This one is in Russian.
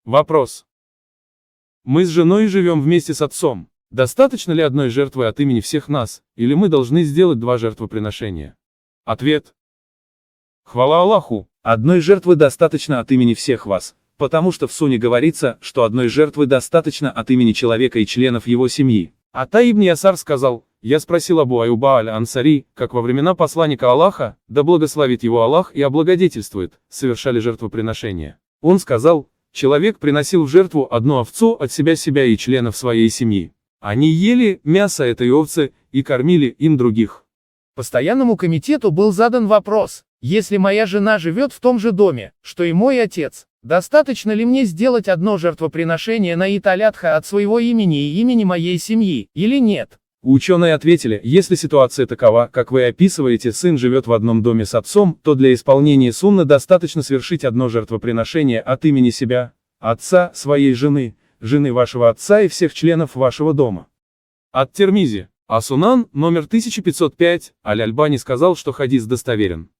Вопрос. Мы с женой живем вместе с отцом. Достаточно ли одной жертвы от имени всех нас, или мы должны сделать 2 жертвоприношения? Ответ. Хвала Аллаху, одной жертвы достаточно от имени всех вас, потому что в Суне говорится, что одной жертвы достаточно от имени человека и членов его семьи. Ата ибн Ясар сказал, я спросил Абу Аюба аль-Ансари, как во времена посланника Аллаха, да благословит его Аллах и облагодетельствует, совершали жертвоприношения. Он сказал, человек приносил в жертву одну овцу от себя и членов своей семьи. Они ели мясо этой овцы и кормили им других. Постоянному комитету был задан вопрос, если моя жена живет в том же доме, что и мой отец, достаточно ли мне сделать одно жертвоприношение на Ид аль-Адха от своего имени и имени моей семьи, или нет? Ученые ответили, если ситуация такова, как вы описываете, сын живет в одном доме с отцом, то для исполнения сунны достаточно совершить одно жертвоприношение от имени себя, отца, своей жены, жены вашего отца и всех членов вашего дома. От Тирмизи. А Сунан, номер 1505, Аль-Альбани сказал, что хадис достоверен.